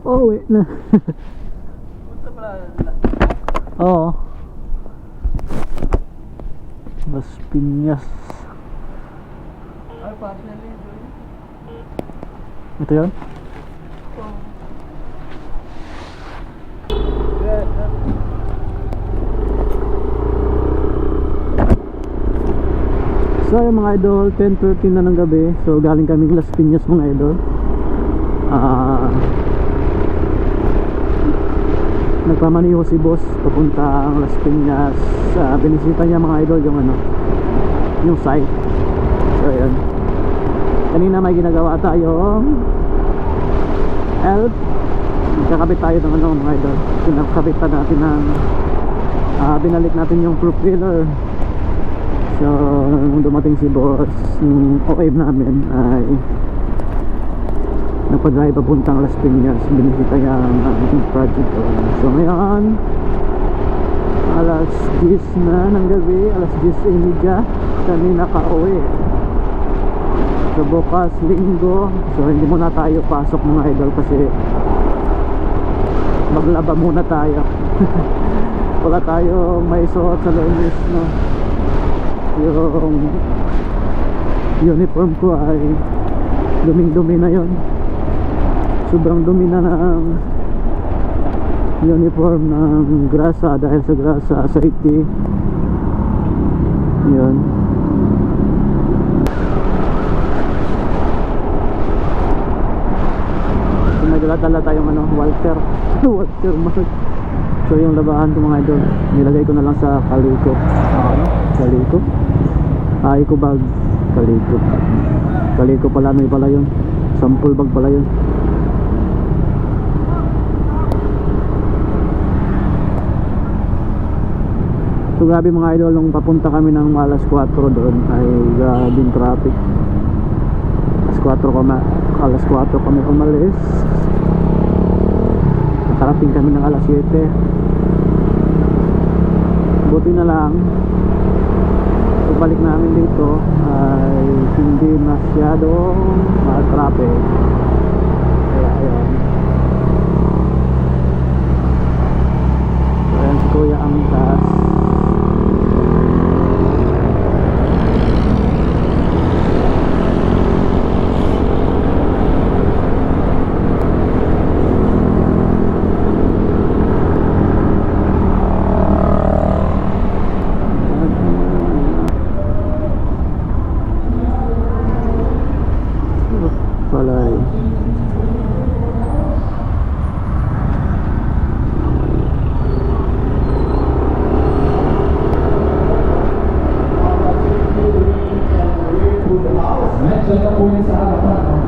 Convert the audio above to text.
Uwi na. Punta pala. Oo. Las Piñas. Ay, partner niya. Ito yun? So yung mga idol, 10:13 na ng gabi. So galing kaming Las Piñas mga idol. Nagpamaniho si boss papuntang Las Piñas. Binisita niya mga idol yung ano, yung site. So yun. Kanina may ginagawa tayong help. Kakabit tayo ng ano mga idol. Kinakabitan natin ng binalik natin yung propeller. So nung dumating si boss, yung OM namin ay nagpa-drive papuntang Las Piñas. Binisita niya ang project ko. So ngayon alas 10 na ng gabi, alas 10:30 kami nakauwi. So bukas linggo, so hindi muna tayo pasok mga idol kasi maglaba muna tayo. Wala tayo may suot sa lunes, no? Yung uniform ko ay duming-dumi na yon. Sobrang dumi na ng uniform ng grasa dahil sa grasa, safety. Yun. So nagdala tayong ano, Walter Walter Mark. So yung labahan ko mga idol, nilagay ko na lang sa kaliko. Kaliko? Eco bag. Kaliko pala, may pala yun. Sample bag pala yun. So grabe mga idol, nung papunta kami ng alas 4 doon ay grabing traffic. Alas 4 kami umalis. Nakarating kami ng alas 7. Buti na lang pagbalik namin dito ay hindi masyadong traffic. Kaya ayun. So ayan si Kuya Angkas. Palay. Medyo na po yung sa harapan.